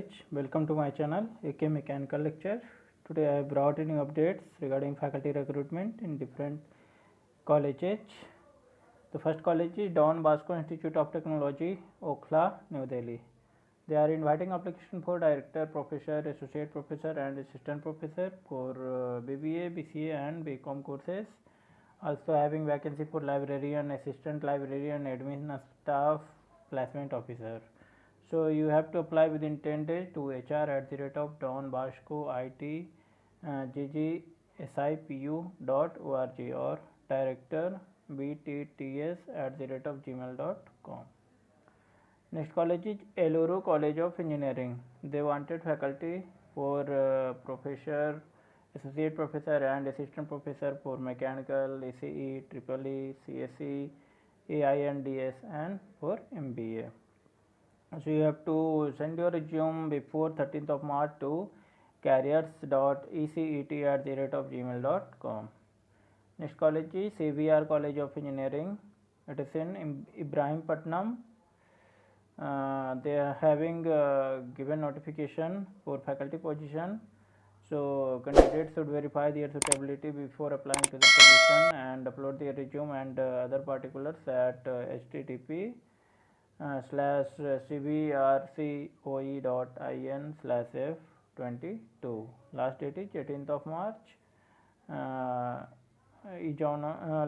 College. Welcome to my channel AK Mechanical Lecture. Today I have brought in updates regarding faculty recruitment in different colleges. The first college is Don Bosco Institute of Technology, Okhla, New Delhi. They are inviting application for director, professor, associate professor and assistant professor for BBA, BCA and BCom courses. Also having vacancy for librarian, assistant librarian, admin staff, placement officer. So you have to apply within 10 days to hr@Don Bosco IT ggsipu.org or director btts@gmail.com. Next college is Eluru College of Engineering. They wanted faculty for professor, associate professor and assistant professor for mechanical, ECE, EEE, CSE, AINDS and for MBA. So you have to send your resume before 13th of March to careers.ecet@gmail.com. Next college is CVR College of Engineering. It is in Ibrahimpatnam. They are having given notification for faculty position. So candidates should verify their suitability before applying to the position and upload their resume and other particulars at http://cvrcoe.in/f22. Last date is 18th of March.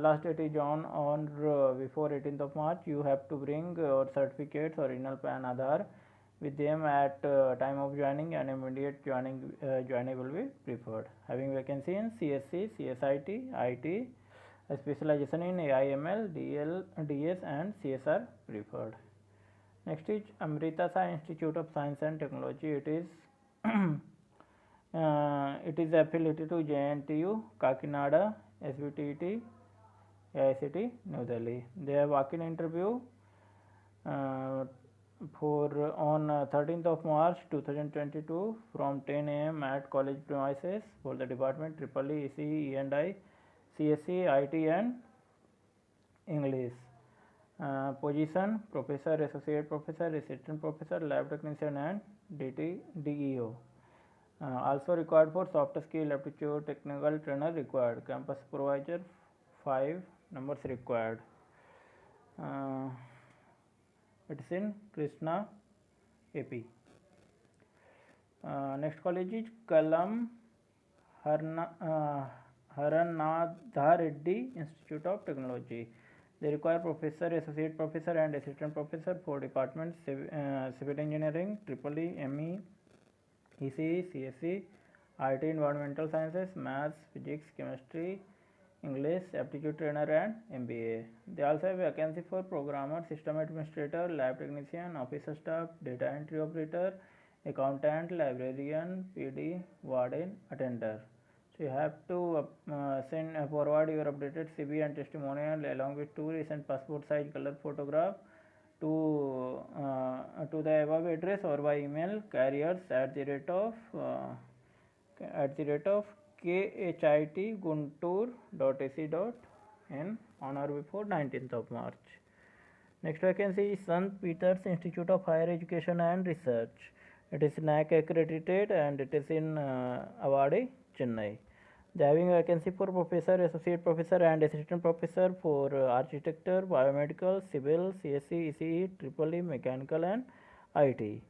Last date is on or before 18th of March. You have to bring your certificates, original PAN, Aadhaar with them at time of joining, and immediate joining will be preferred. Having vacancy in CSC, CSIT, IT, specialization in AIML, DS and CSR preferred. Next is Amrita Sai Institute of Science and Technology. It is affiliated to JNTU, Kakinada, SVTT, AICT, New Delhi. They have walk-in interview for on 13th of March 2022 from 10 a.m. at college premises for the department EEE, ECE, E&I, CSE, IT and English. Position professor, associate professor, assistant professor, lab technician and DEO. Also required for soft skill aptitude, technical trainer required. Campus supervisor 5 numbers required. It is in Krishna, AP. Next college is Kalam Haranadha Reddy Institute of Technology. They require professor, associate professor and assistant professor for departments civil engineering, EEE, ME, ECE, CSE, IT, environmental sciences, maths, physics, chemistry, English, aptitude trainer and MBA. They also have vacancy for programmer, system administrator, lab technician, office staff, data entry operator, accountant, librarian, PD, warden, attender. So you have to send forward your updated CV and testimonial along with 2 recent passport size color photograph to the above address or by email careers@khitguntur.ac.in on or before 19th of March. Next vacancy is Sant Peter's Institute of Higher Education and Research. It is NAAC accredited and it is in Avadi, Chennai. They are having vacancy for professor, associate professor and assistant professor for architecture, biomedical, civil, CSE, ECE, EEE, mechanical and IT.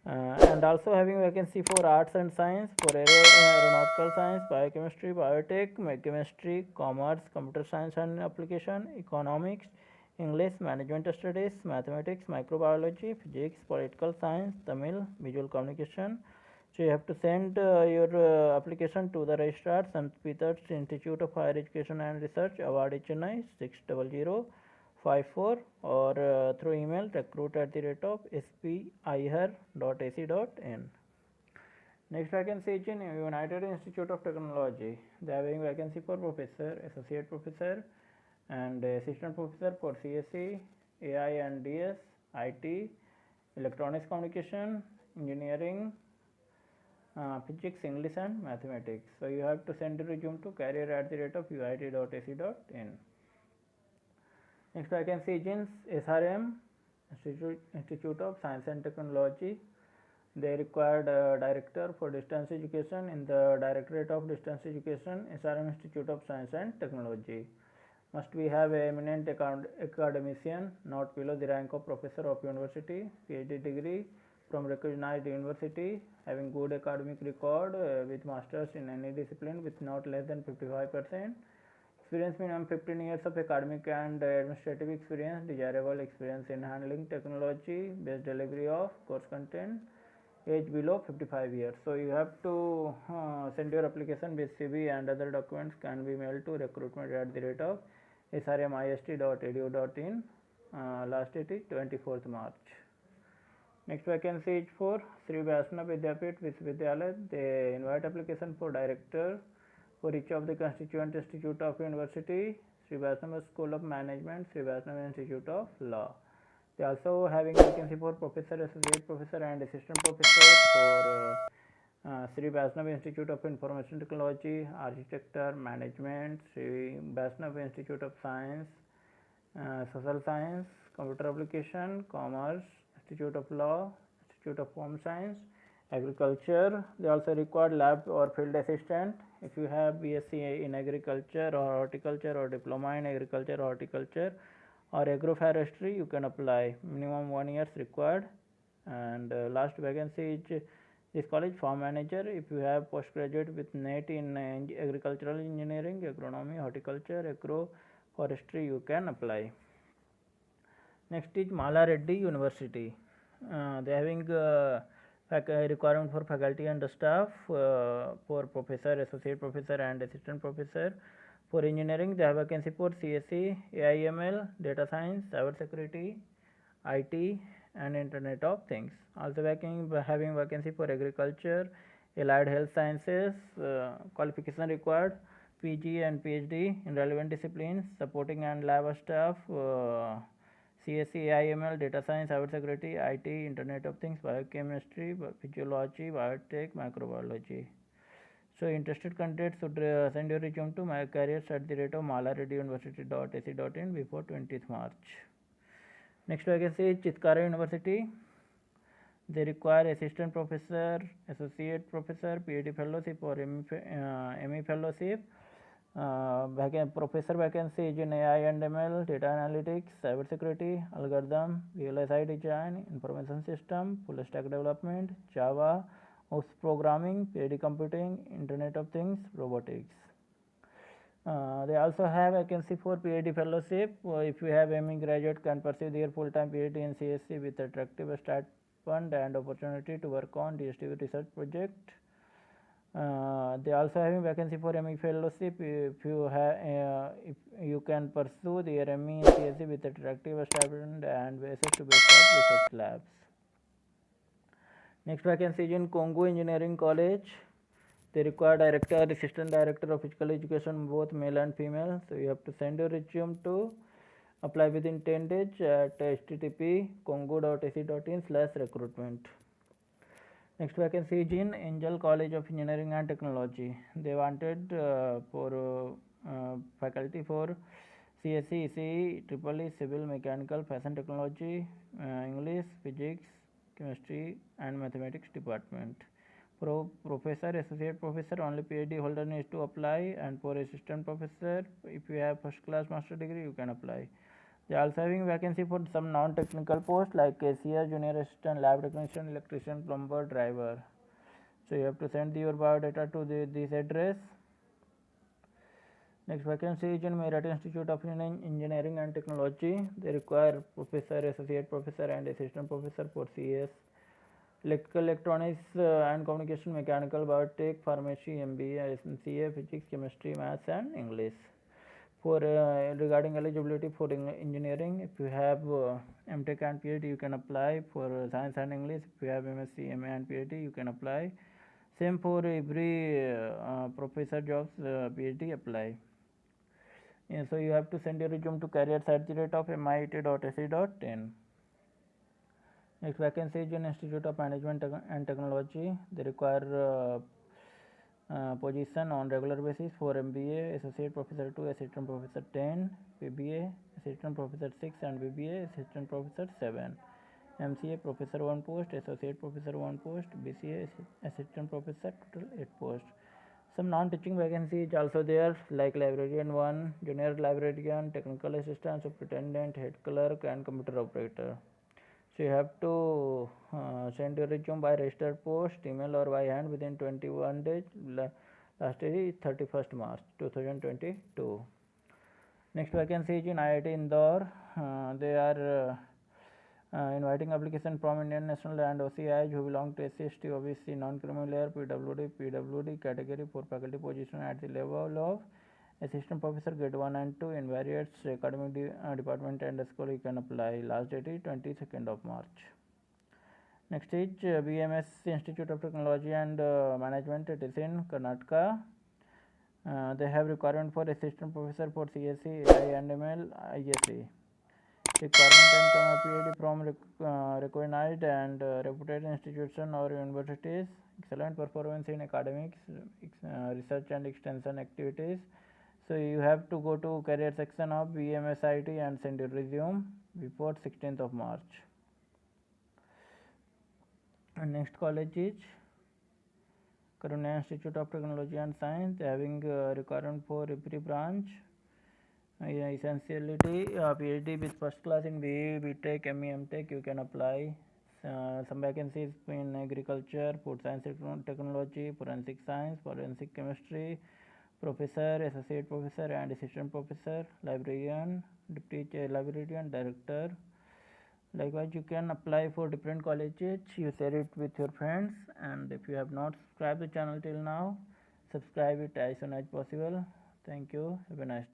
And also having vacancy for arts and science, for aeronautical science, biochemistry, biotech, chemistry, commerce, computer science and application, economics, English, management studies, mathematics, microbiology, physics, political science, Tamil, visual communication. So you have to send your application to the registrar, St. Peter's Institute of Higher Education and Research, Avadi, Chennai 60054 or through email recruit@spir.ac.in. Next vacancy is in United Institute of Technology. They are having vacancy for professor, associate professor and assistant professor for CSE, AI and DS, IT, electronics communication, engineering, physics, English and mathematics. So you have to send a resume to career@uit.ac.in. Next vacancy is in SRM, Institute of Science and Technology. They required a director for distance education in the Directorate of Distance Education, SRM Institute of Science and Technology. Must we have an eminent academician, not below the rank of professor of university, PhD degree from recognized university, having good academic record with masters in any discipline with not less than 55%. Experience minimum 15 years of academic and administrative experience, desirable experience in handling technology based delivery of course content, age below 55 years. So you have to send your application with CV and other documents can be mailed to recruitment@the rate of srmist.edu.in. Last date is 24th March. Next vacancy is for Sri Vaishnav Vidyapit Vishwavidyalaya. They invite application for director for each of the constituent institute of university, Sri Vaishnav School of Management, Sri Vaishnav Institute of Law. They also having vacancy for professor, associate professor and assistant professor for Sri Vaishnav Institute of Information Technology, Architecture, Management, Sri Vaishnav Institute of Science, Social Science, Computer Application, Commerce, Institute of Law, Institute of Home Science, Agriculture. They also require lab or field assistant. If you have BSc in agriculture or horticulture or diploma in agriculture or horticulture or agroforestry, you can apply. Minimum 1 year required. And last vacancy is this college farm manager. If you have postgraduate with NET in agricultural engineering, agronomy, horticulture, agroforestry, you can apply. Next is Mala Reddy University. They are having requirement for faculty and staff for professor, associate professor and assistant professor. For engineering, they have vacancy for CSE, AIML, data science, cyber security, IT and Internet of Things. Also having vacancy for agriculture, allied health sciences, qualification required PG and PhD in relevant disciplines, supporting and lab staff, CSE, AIML, data science, cyber security, IT, Internet of Things, biochemistry, physiology, biotech, microbiology. So interested candidates should send your resume to mycareers@malareddyuniversity.ac.in before 20th March. Next vacancy is Chitkara University. They require assistant professor, associate professor, PhD fellowship or ME fellowship. Professor vacancy is in AI and ML, data analytics, cyber security, algorithm, VLSI design, information system, full stack development, Java, OS programming, PhD computing, Internet of Things, robotics. They also have vacancy for PhD fellowship. If you have ME graduate can pursue their full-time PhD in CSC with attractive stipend and opportunity to work on DSTV research project. They also having vacancy for ME fellowship. If you can pursue their ME in CSC with attractive stipend and access to best of research labs. Next vacancy is in Kongu Engineering College. They require director, assistant director of physical education, both male and female. So you have to send your resume to apply within 10 days at http://kongu.ac.in/recruitment. Next vacancy is in Angel College of Engineering and Technology. They wanted for faculty for CSE, ECE, EEE, Civil, Mechanical, Fashion Technology, English, Physics, Chemistry and Mathematics department. For professor, associate professor, only PhD holder needs to apply, and for assistant professor, if you have first class master degree, you can apply. They are also having vacancy for some non-technical posts like cashier, junior assistant, lab technician, electrician, plumber, driver. So you have to send your biodata to this address. Next vacancy is in Meerut Institute of Engineering and Technology. They require professor, associate professor and assistant professor for CS, electrical, electronics and communication, mechanical, biotech, pharmacy, MBA, CA, physics, chemistry, maths and English. For regarding eligibility for engineering, if you have MTech and PhD, you can apply. For science and English, if you have MSc, MA and PhD, you can apply. Same for every professor jobs, PhD apply. So you have to send your resume to careers@mit.ac.in. Next vacancy is in Institute of Management and Technology. They require position on regular basis for MBA, Associate Professor 2, Assistant Professor 10, BBA, Assistant Professor 6 and BBA, Assistant Professor 7. MCA professor 1 post, associate professor 1 post, BCA assistant professor, total 8 posts. Some non-teaching vacancies also there, like librarian 1, junior librarian, technical assistant, superintendent, head clerk, and computer operator. So you have to send your resume by registered post, email, or by hand within 21 days. Last day is 31st March 2022. Next vacancy is in IIT Indore. They are inviting application from Indian National and OCIs who belong to SC/ST, OBC, non-criminal layer, PWD category for faculty position at the level of assistant professor grade 1 and 2 in various academic department and school. You can apply. Last date is 22nd of March. Next is BMS Institute of Technology and Management. It is in Karnataka. They have requirement for assistant professor for CSE, AI and ML, ISE. Requirement and PhD from recognized and reputed institutions or universities. Excellent performance in academics, research and extension activities. So you have to go to career section of BMSIT and send your resume before 16th of March. And next college is Karunya Institute of Technology and Science. They are having requirement for every branch. Essentiality PhD with first class in BE, BTech, ME, MTech. You can apply. Some vacancies in agriculture, food science technology, forensic science, forensic chemistry, professor, associate professor, and assistant professor, librarian, deputy librarian, director. Likewise, you can apply for different colleges. You share it with your friends, and if you have not subscribed the channel till now, subscribe it as soon as possible. Thank you. Have a nice day.